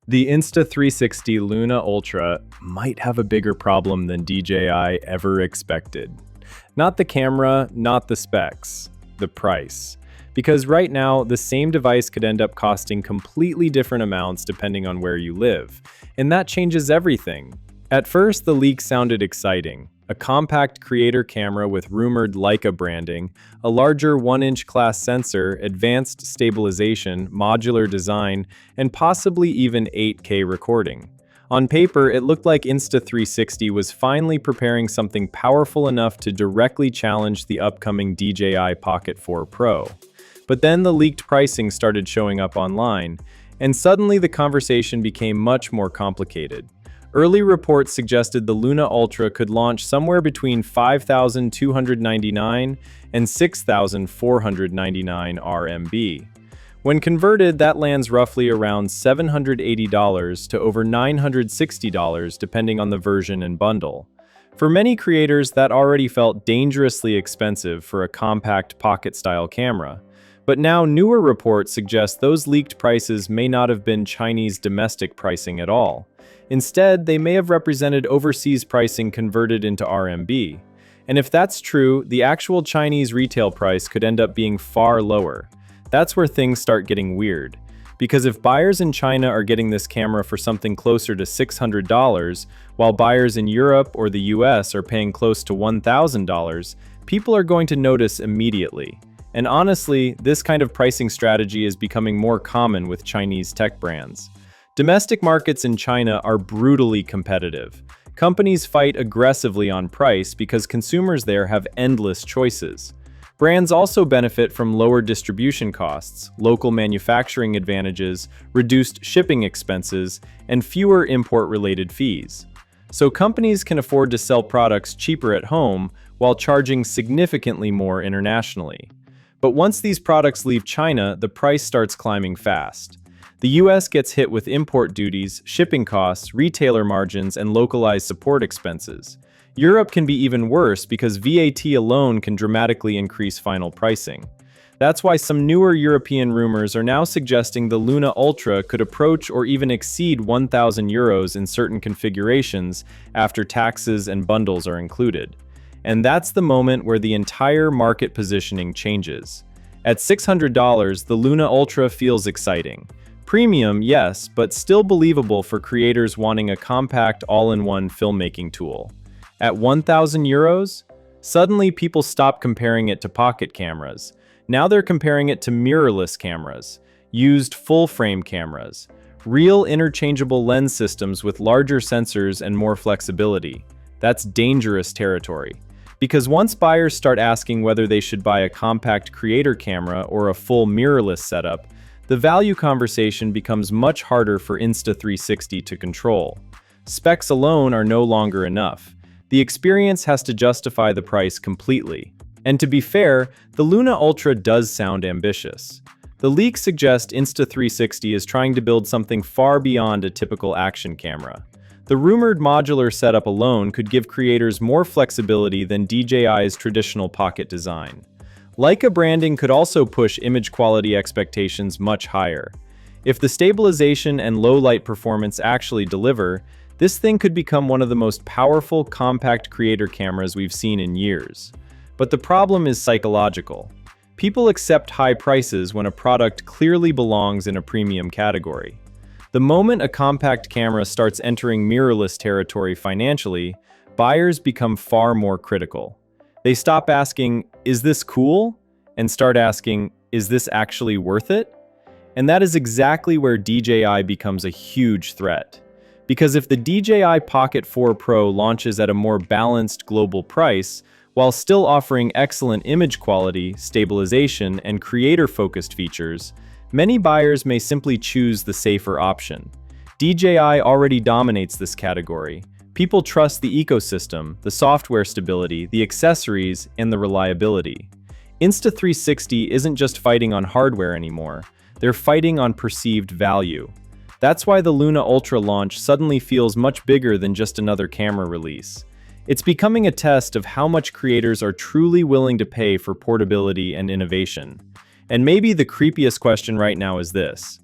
The Insta360 Luna Ultra might have a bigger problem than DJI ever expected. Not the camera, not the specs, the price. Because right now, the same device could end up costing completely different amounts depending on where you live. And that changes everything. At first, the leak sounded exciting. A compact creator camera with rumored Leica branding, a larger 1-inch class sensor, advanced stabilization, modular design, and possibly even 8K recording. On paper, it looked like Insta360 was finally preparing something powerful enough to directly challenge the upcoming DJI Pocket 4 Pro. But then the leaked pricing started showing up online, and suddenly the conversation became much more complicated. Early reports suggested the Luna Ultra could launch somewhere between $5,299 and $6,499 RMB. When converted, that lands roughly around $780 to over $960 depending on the version and bundle. For many creators, that already felt dangerously expensive for a compact pocket-style camera. But now newer reports suggest those leaked prices may not have been Chinese domestic pricing at all. Instead, they may have represented overseas pricing converted into RMB. And if that's true, the actual Chinese retail price could end up being far lower. That's where things start getting weird. Because if buyers in China are getting this camera for something closer to $600, while buyers in Europe or the US are paying close to $1,000, people are going to notice immediately. And honestly, this kind of pricing strategy is becoming more common with Chinese tech brands. Domestic markets in China are brutally competitive. Companies fight aggressively on price because consumers there have endless choices. Brands also benefit from lower distribution costs, local manufacturing advantages, reduced shipping expenses, and fewer import-related fees. So companies can afford to sell products cheaper at home while charging significantly more internationally. But once these products leave China, the price starts climbing fast. The US gets hit with import duties, shipping costs, retailer margins, and localized support expenses. Europe can be even worse because VAT alone can dramatically increase final pricing. That's why some newer European rumors are now suggesting the Luna Ultra could approach or even exceed €1,000 in certain configurations after taxes and bundles are included. And that's the moment where the entire market positioning changes. At $600, the Luna Ultra feels exciting. Premium, yes, but still believable for creators wanting a compact all-in-one filmmaking tool. At €1,000, suddenly people stop comparing it to pocket cameras. Now they're comparing it to mirrorless cameras, used full-frame cameras, real interchangeable lens systems with larger sensors and more flexibility. That's dangerous territory. Because once buyers start asking whether they should buy a compact creator camera or a full mirrorless setup, the value conversation becomes much harder for Insta360 to control. Specs alone are no longer enough. The experience has to justify the price completely. And to be fair, the Luna Ultra does sound ambitious. The leaks suggest Insta360 is trying to build something far beyond a typical action camera. The rumored modular setup alone could give creators more flexibility than DJI's traditional pocket design. Leica branding could also push image quality expectations much higher. If the stabilization and low light performance actually deliver, this thing could become one of the most powerful compact creator cameras we've seen in years. But the problem is psychological. People accept high prices when a product clearly belongs in a premium category. The moment a compact camera starts entering mirrorless territory financially, buyers become far more critical. They stop asking, "Is this cool?" and start asking, "Is this actually worth it?" And that is exactly where DJI becomes a huge threat. Because if the DJI Pocket 4 Pro launches at a more balanced global price, while still offering excellent image quality, stabilization, and creator-focused features, many buyers may simply choose the safer option. DJI already dominates this category. People trust the ecosystem, the software stability, the accessories, and the reliability. Insta360 isn't just fighting on hardware anymore. They're fighting on perceived value. That's why the Luna Ultra launch suddenly feels much bigger than just another camera release. It's becoming a test of how much creators are truly willing to pay for portability and innovation. And maybe the creepiest question right now is this: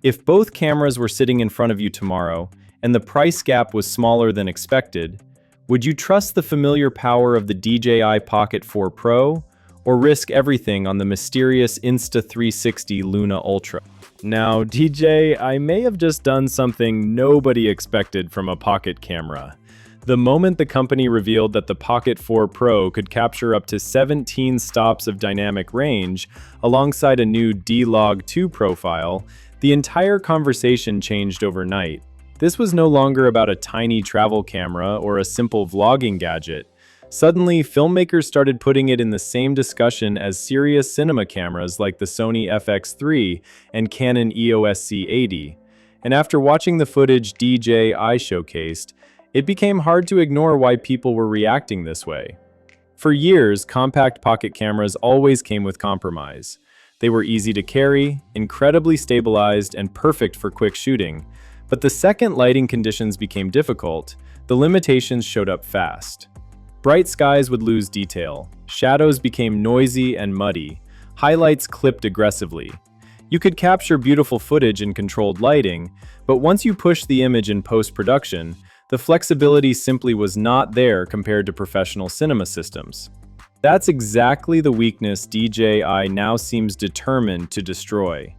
If both cameras were sitting in front of you tomorrow, and the price gap was smaller than expected, would you trust the familiar power of the DJI Pocket 4 Pro, or risk everything on the mysterious Insta360 Luna Ultra? Now, DJ, I may have just done something nobody expected from a pocket camera. The moment the company revealed that the Pocket 4 Pro could capture up to 17 stops of dynamic range alongside a new DLOG 2 profile, the entire conversation changed overnight. This was no longer about a tiny travel camera or a simple vlogging gadget. Suddenly, filmmakers started putting it in the same discussion as serious cinema cameras like the Sony FX3 and Canon EOS C80. And after watching the footage DJI showcased, it became hard to ignore why people were reacting this way. For years, compact pocket cameras always came with compromise. They were easy to carry, incredibly stabilized, and perfect for quick shooting. But the second lighting conditions became difficult, the limitations showed up fast. Bright skies would lose detail, shadows became noisy and muddy, highlights clipped aggressively. You could capture beautiful footage in controlled lighting, but once you pushed the image in post-production, the flexibility simply was not there compared to professional cinema systems. That's exactly the weakness DJI now seems determined to destroy.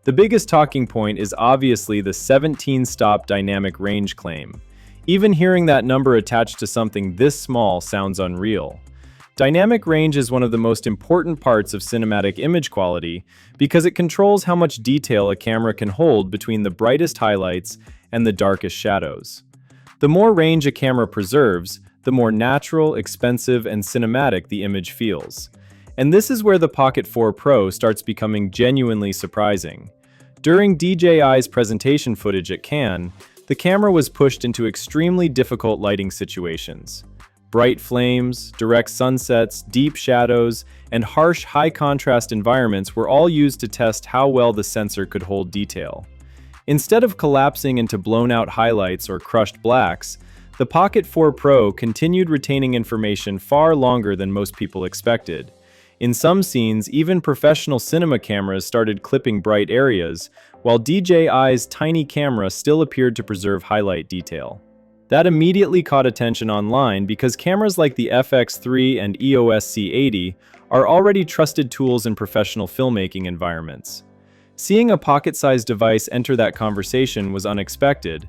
The biggest talking point is obviously the 17-stop dynamic range claim. Even hearing that number attached to something this small sounds unreal. Dynamic range is one of the most important parts of cinematic image quality because it controls how much detail a camera can hold between the brightest highlights and the darkest shadows. The more range a camera preserves, the more natural, expensive, and cinematic the image feels. And this is where the Pocket 4 Pro starts becoming genuinely surprising. During DJI's presentation footage at Cannes, the camera was pushed into extremely difficult lighting situations. Bright flames, direct sunsets, deep shadows, and harsh, high-contrast environments were all used to test how well the sensor could hold detail. Instead of collapsing into blown-out highlights or crushed blacks, the Pocket 4 Pro continued retaining information far longer than most people expected. In some scenes, even professional cinema cameras started clipping bright areas, while DJI's tiny camera still appeared to preserve highlight detail. That immediately caught attention online because cameras like the FX3 and EOS C80 are already trusted tools in professional filmmaking environments. Seeing a pocket-sized device enter that conversation was unexpected,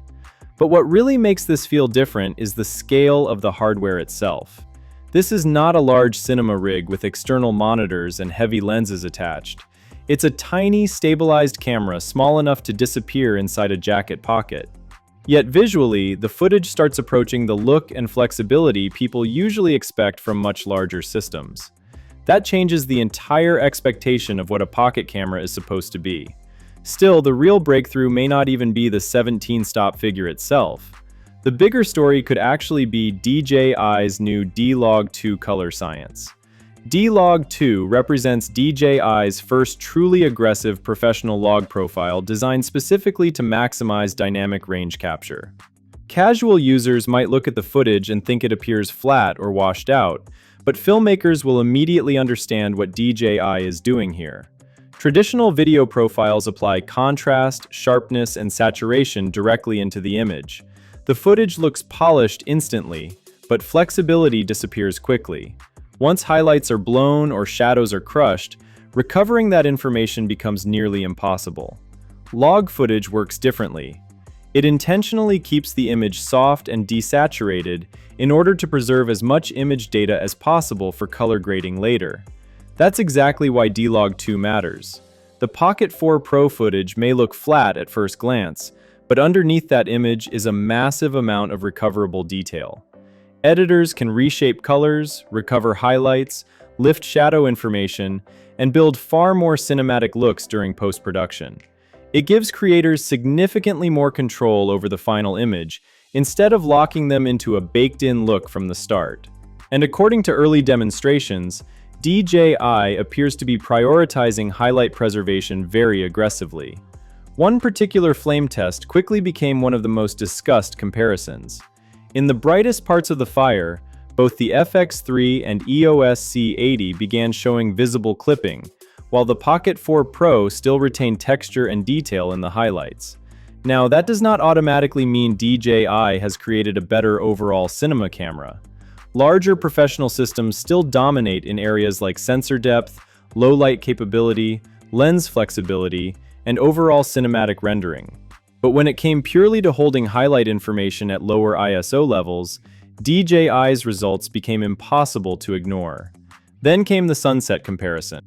but what really makes this feel different is the scale of the hardware itself. This is not a large cinema rig with external monitors and heavy lenses attached. It's a tiny, stabilized camera small enough to disappear inside a jacket pocket. Yet visually, the footage starts approaching the look and flexibility people usually expect from much larger systems. That changes the entire expectation of what a pocket camera is supposed to be. Still, the real breakthrough may not even be the 17-stop figure itself. The bigger story could actually be DJI's new DLOG 2 color science. DLOG 2 represents DJI's first truly aggressive professional log profile designed specifically to maximize dynamic range capture. Casual users might look at the footage and think it appears flat or washed out, but filmmakers will immediately understand what DJI is doing here. Traditional video profiles apply contrast, sharpness, and saturation directly into the image. The footage looks polished instantly, but flexibility disappears quickly. Once highlights are blown or shadows are crushed, recovering that information becomes nearly impossible. Log footage works differently. It intentionally keeps the image soft and desaturated in order to preserve as much image data as possible for color grading later. That's exactly why DLOG 2 matters. The Pocket 4 Pro footage may look flat at first glance, but underneath that image is a massive amount of recoverable detail. Editors can reshape colors, recover highlights, lift shadow information, and build far more cinematic looks during post-production. It gives creators significantly more control over the final image, instead of locking them into a baked-in look from the start. And according to early demonstrations, DJI appears to be prioritizing highlight preservation very aggressively. One particular flame test quickly became one of the most discussed comparisons. In the brightest parts of the fire, both the FX3 and EOS C80 began showing visible clipping, while the Pocket 4 Pro still retained texture and detail in the highlights. Now, that does not automatically mean DJI has created a better overall cinema camera. Larger professional systems still dominate in areas like sensor depth, low light capability, lens flexibility, and overall cinematic rendering. But when it came purely to holding highlight information at lower ISO levels, DJI's results became impossible to ignore. Then came the sunset comparison.